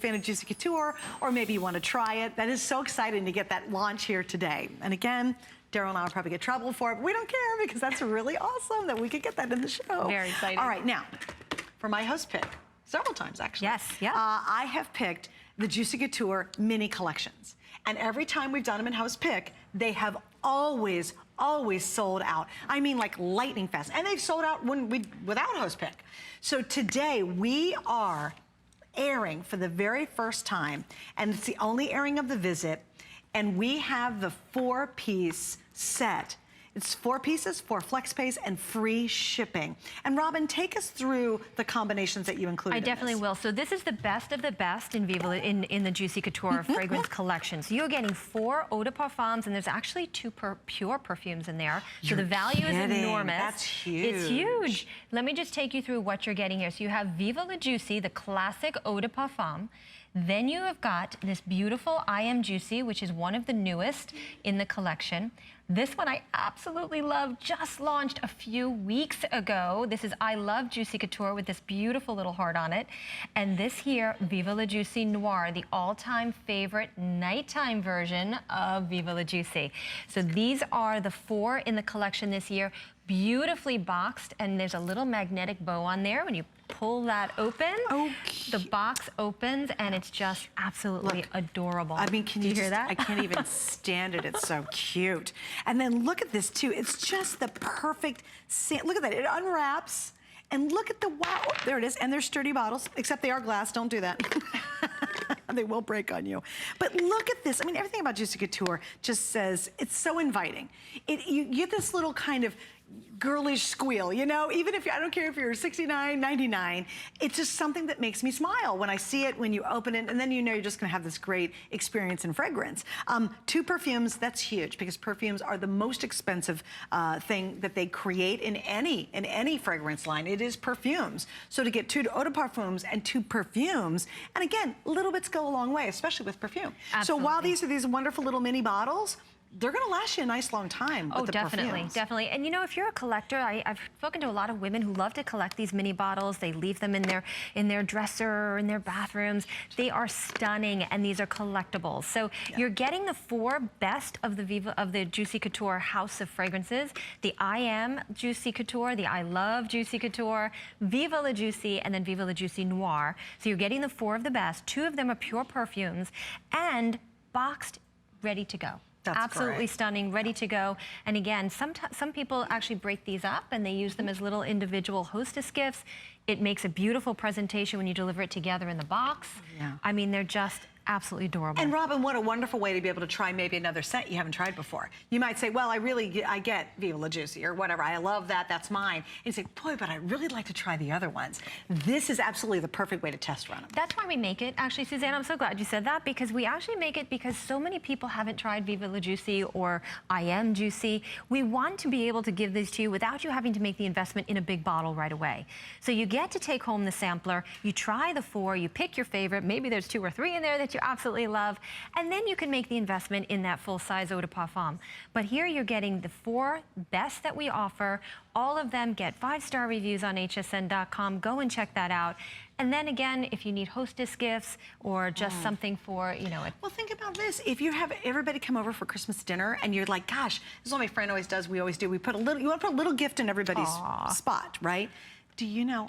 fan of Juicy Couture, or maybe you want to try it. That is so exciting to get that launch here today. And again, Daryl and I will probably get trouble for it, but we don't care because that's really awesome that we could get that in the show. Very exciting. All right, now, for my host pick, several times actually. Yes, yeah. I have picked the Juicy Couture mini collections. And every time we've done them in host pick, they have always sold out. I mean, like lightning fast. And they've sold out without host pick. So today we are airing for the very first time, and it's the only airing of the visit, and we have the 4-piece set. It's 4 pieces, 4 flex pays, and free shipping. And Robin, take us through the combinations that you included. I definitely will. So this is the best of the best in Viva in the Juicy Couture fragrance collection. So you're getting 4 eau de parfums, and there's actually 2 pure perfumes in there. So the value is enormous. That's huge. It's huge. Let me just take you through what you're getting here. So you have Viva La Juicy, the classic eau de parfum. Then you have got this beautiful I Am Juicy, which is one of the newest in the collection. This one I absolutely love, just launched a few weeks ago. This is I Love Juicy Couture with this beautiful little heart on it. And this here, Viva La Juicy Noir, the all-time favorite nighttime version of Viva La Juicy. So these are the 4 in the collection this year, beautifully boxed, and there's a little magnetic bow on there. When you pull that open, the box opens, and it's just absolutely adorable. I mean, can you hear that? I can't even stand it. It's so cute. And then look at this too. It's just the perfect, look at that. It unwraps, and look at the, wow, there it is. And they're sturdy bottles, except they are glass. Don't do that. They will break on you. But look at this. I mean, everything about Juicy Couture just says, it's so inviting. You get this little kind of girlish squeal, you know, even if I don't care if you're $69.99, it's just something that makes me smile when I see it, when you open it, and then you know you're just gonna have this great experience in fragrance. 2 perfumes, that's huge, because perfumes are the most expensive thing that they create in any fragrance line. It is perfumes. So to get 2 eau de parfums and 2 perfumes, and again, little bits go a long way, especially with perfume. Absolutely. So while these are these wonderful little mini bottles, they're gonna last you a nice long time with the perfumes. Definitely. And you know, if you're a collector, I've spoken to a lot of women who love to collect these mini bottles. They leave them in their dresser or in their bathrooms. They are stunning, and these are collectibles. So you're getting the 4 best of the Juicy Couture house of fragrances: the I Am Juicy Couture, the I Love Juicy Couture, Viva La Juicy, and then Viva La Juicy Noir. So you're getting the 4 of the best. 2 of them are pure perfumes and boxed, ready to go. That's absolutely great. Stunning, ready to go. And again, some people actually break these up and they use them as little individual hostess gifts. It makes a beautiful presentation when you deliver it together in the box. Yeah. I mean, they're just absolutely adorable. And Robin, what a wonderful way to be able to try maybe another scent you haven't tried before. You might say, well, I get Viva La Juicy or whatever. I love that, that's mine. And you say, boy, but I'd really like to try the other ones. This is absolutely the perfect way to test run them. That's why we make it. Actually, Suzanne, I'm so glad you said that, because we actually make it because so many people haven't tried Viva La Juicy or I Am Juicy. We want to be able to give these to you without you having to make the investment in a big bottle right away. So you get to take home the sampler, you try the 4, you pick your favorite, maybe there's 2 or 3 in there that you absolutely love, and then you can make the investment in that full-size eau de parfum. But here you're getting the 4 best that we offer. All of them get 5-star reviews on hsn.com. Go and check that out. And then again, if you need hostess gifts or just something for, you know. Well, think about this. If you have everybody come over for Christmas dinner and you're like, gosh, this is what my friend always does, we always do. We put a little, you want to put a little gift in everybody's spot, right? Do you know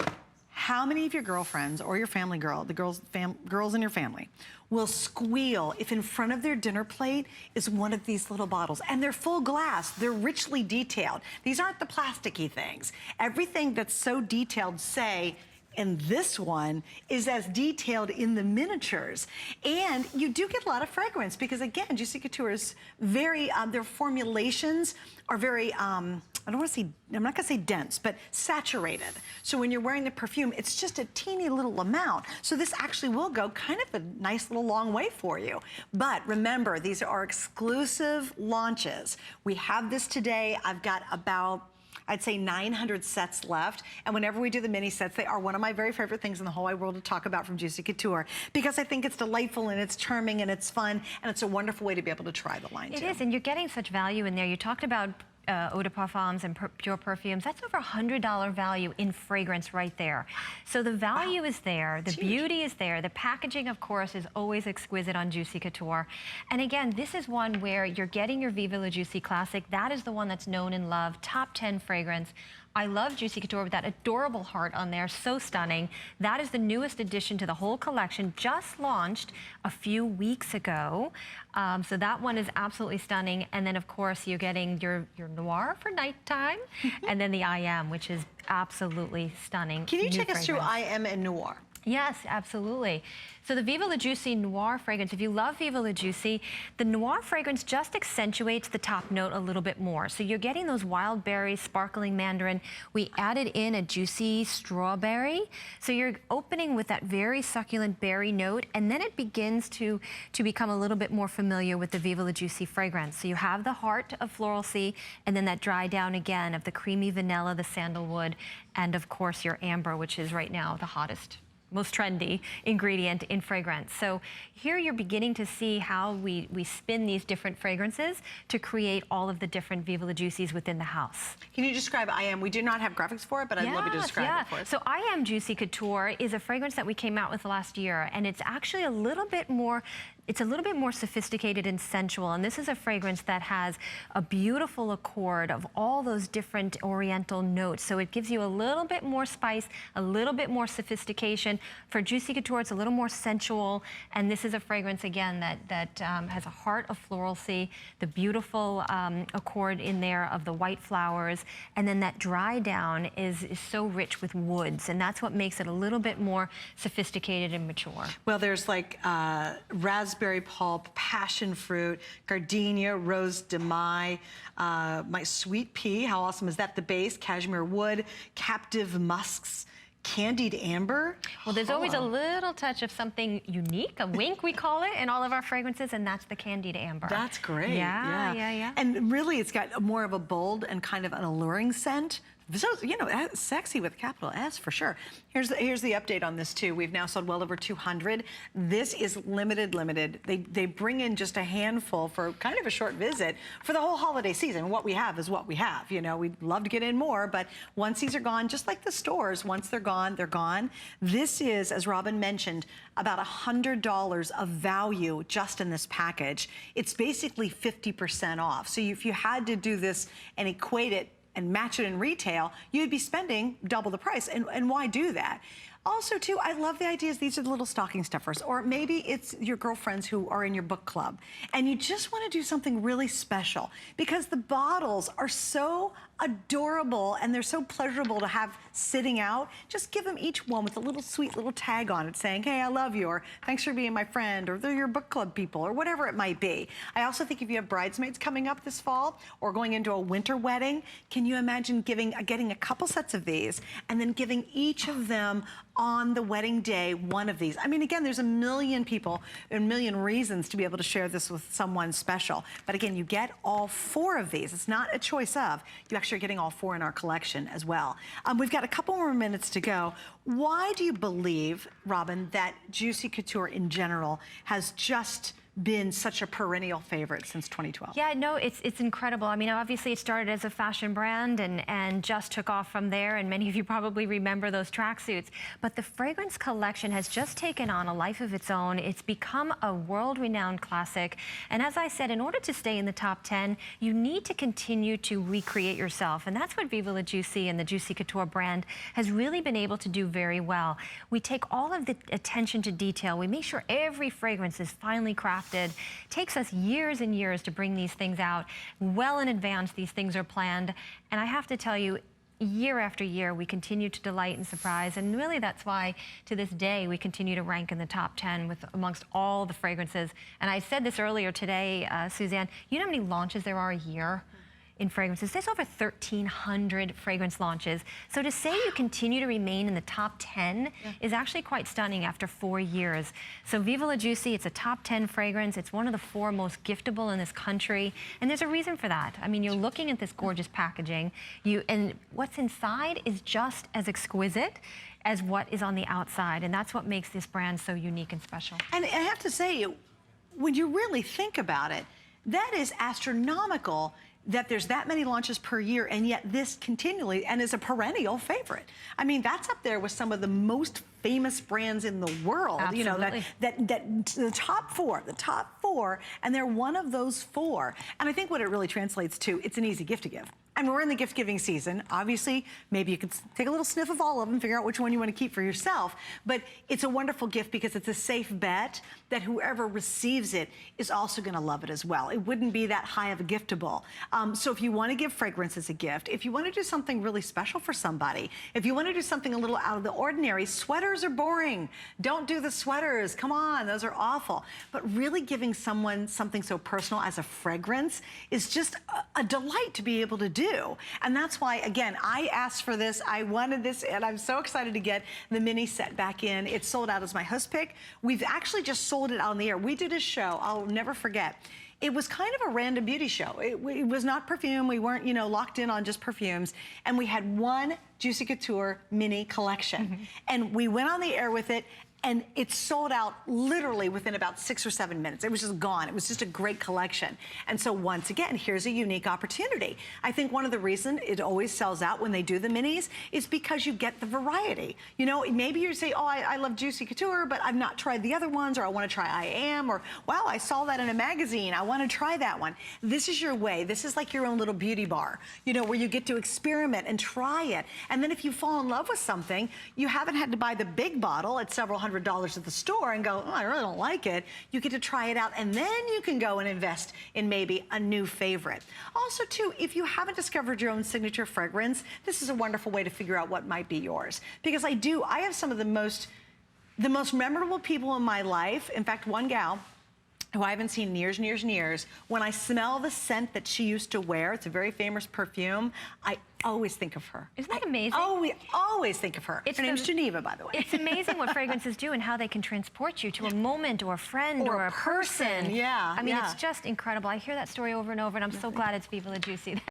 how many of your girlfriends or your family girl, the girls in your family, will squeal if in front of their dinner plate is one of these little bottles? And they're full glass, they're richly detailed. These aren't the plasticky things. Everything that's so detailed, say, and this one is as detailed in the miniatures. And you do get a lot of fragrance because, again, Juicy Couture is very, their formulations are very, I'm not gonna say dense, but saturated. So when you're wearing the perfume, it's just a teeny little amount. So this actually will go kind of a nice little long way for you. But remember, these are exclusive launches. We have this today. I've got about, I'd say 900 sets left. And whenever we do the mini sets, they are one of my very favorite things in the whole wide world to talk about from Juicy Couture, because I think it's delightful and it's charming and it's fun and it's a wonderful way to be able to try the line too. It is, and you're getting such value in there. You talked about eau de parfums and pure perfumes, that's over $100 value in fragrance right there. So the value is there, the beauty is there, the packaging, of course, is always exquisite on Juicy Couture. And again, this is one where you're getting your Viva La Juicy Classic. That is the one that's known and loved, top 10 fragrance. I love Juicy Couture with that adorable heart on there, so stunning. That is the newest addition to the whole collection, just launched a few weeks ago. So that one is absolutely stunning. And then, of course, you're getting your Noir for nighttime, and then the I Am, which is absolutely stunning. Can you take us through I Am and Noir? Yes, absolutely. So the Viva La Juicy Noir fragrance, if you love Viva La Juicy, the Noir fragrance just accentuates the top note a little bit more. So you're getting those wild berries, sparkling mandarin. We added in a juicy strawberry. So you're opening with that very succulent berry note, and then it begins to become a little bit more familiar with the Viva La Juicy fragrance. So you have the heart of Floral Sea, and then that dry down again of the creamy vanilla, the sandalwood, and of course your amber, which is right now the hottest, most trendy ingredient in fragrance. So here you're beginning to see how we spin these different fragrances to create all of the different Viva La Juicies within the house. Can you describe I Am? We do not have graphics for it, but I'd love you to describe it for us. So I Am Juicy Couture is a fragrance that we came out with last year, and it's actually a little bit more sophisticated and sensual. And this is a fragrance that has a beautiful accord of all those different oriental notes. So it gives you a little bit more spice, a little bit more sophistication. For Juicy Couture, it's a little more sensual. And this is a fragrance, again, that has a heart of Floral Sea, the beautiful accord in there of the white flowers. And then that dry down is so rich with woods. And that's what makes it a little bit more sophisticated and mature. Well, there's like raspberry pulp, passion fruit, gardenia, rose de mai, my sweet pea, how awesome is that? The base, cashmere wood, captive musks, candied amber. Well, there's always a little touch of something unique, a wink we call it, in all of our fragrances, and that's the candied amber. That's great. Yeah. And really, it's got more of a bold and kind of an alluring scent. So, you know, sexy with a capital S for sure. Here's the update on this too. We've now sold well over 200. This is limited. They bring in just a handful for kind of a short visit for the whole holiday season. What we have is what we have. You know, we'd love to get in more, but once these are gone, just like the stores, once they're gone, they're gone. This is, as Robin mentioned, about $100 of value just in this package. It's basically 50% off. So if you had to do this and equate it and match it in retail, you'd be spending double the price. And why do that? Also, too, I love the ideas. These are the little stocking stuffers. Or maybe it's your girlfriends who are in your book club, and you just want to do something really special because the bottles are so adorable and they're so pleasurable to have sitting out. Just give them each one with a little sweet little tag on it saying, hey, I love you, or thanks for being my friend, or they're your book club people, or whatever it might be. I also think if you have bridesmaids coming up this fall or going into a winter wedding, can you imagine getting a couple sets of these and then giving each of them on the wedding day one of these? I mean, again, there's a million people, a million reasons to be able to share this with someone special. But again, you get all 4 of these. It's not a choice of. You actually are getting all 4 in our collection as well. We've got a couple more minutes to go. Why do you believe, Robin, that Juicy Couture in general has just been such a perennial favorite since 2012? Yeah, no, it's incredible. I mean, obviously it started as a fashion brand and just took off from there, and many of you probably remember those tracksuits. But the fragrance collection has just taken on a life of its own. It's become a world-renowned classic. And as I said, in order to stay in the top 10, you need to continue to recreate yourself. And that's what Viva La Juicy and the Juicy Couture brand has really been able to do very well. We take all of the attention to detail. We make sure every fragrance is finely crafted. It takes us years and years to bring these things out. Well in advance, these things are planned. And I have to tell you, year after year, we continue to delight and surprise. And really, that's why, to this day, we continue to rank in the top 10 amongst all the fragrances. And I said this earlier today, Suzanne, you know how many launches there are a year in fragrances? There's over 1,300 fragrance launches. So to say you continue to remain in the top 10 is actually quite stunning after 4 years. So Viva La Juicy, it's a top 10 fragrance. It's one of the 4 most giftable in this country. And there's a reason for that. I mean, you're looking at this gorgeous packaging, and what's inside is just as exquisite as what is on the outside. And that's what makes this brand so unique and special. And I have to say, when you really think about it, that is astronomical that there's that many launches per year, and yet this continually and is a perennial favorite. I mean, that's up there with some of the most famous brands in the world. Absolutely. You know, that the top four, and they're one of those four. And I think what it really translates to, it's an easy gift to give. I mean, we're in the gift giving season. Obviously, maybe you could take a little sniff of all of them, figure out which one you want to keep for yourself. But it's a wonderful gift because it's a safe bet that whoever receives it is also going to love it as well. It wouldn't be that high of a giftable. So if you want to give fragrance as a gift, if you want to do something really special for somebody, if you want to do something a little out of the ordinary, sweaters are boring. Don't do the sweaters. Come on, those are awful. But really giving someone something so personal as a fragrance is just a delight to be able to do. And that's why, again, I asked for this, I wanted this, and I'm so excited to get the mini set back in. It's sold out as my host pick. We've actually just sold it on the air. We did a show, I'll never forget. It was kind of a random beauty show. It was not perfume. We weren't, you know, locked in on just perfumes. And we had one Juicy Couture mini collection. And we went on the air with it, and it sold out literally within about 6 or 7 minutes. It was just gone. It was just a great collection. And so once again, here's a unique opportunity. I think one of the reasons it always sells out when they do the minis is because you get the variety. You know, maybe you say, oh, I love Juicy Couture, but I've not tried the other ones, or I want to try I Am, or wow, I saw that in a magazine. I want to try that one. This is your way. This is like your own little beauty bar, you know, where you get to experiment and try it. And then if you fall in love with something, you haven't had to buy the big bottle at several $100s at the store and go, oh, I really don't like it. You get to try it out, and then you can go and invest in maybe a new favorite. Also, too, if you haven't discovered your own signature fragrance, this is a wonderful way to figure out what might be yours. Because I have some of the most memorable people in my life. In fact, one gal who I haven't seen in years and years and years, when I smell the scent that she used to wear, it's a very famous perfume, I always think of her. Isn't that amazing? Always think of her. Her name's Geneva, by the way. It's amazing what fragrances do and how they can transport you to a moment or a friend or a person. Yeah. I mean, it's just incredible. I hear that story over and over, and I'm so glad it's Viva La Juicy.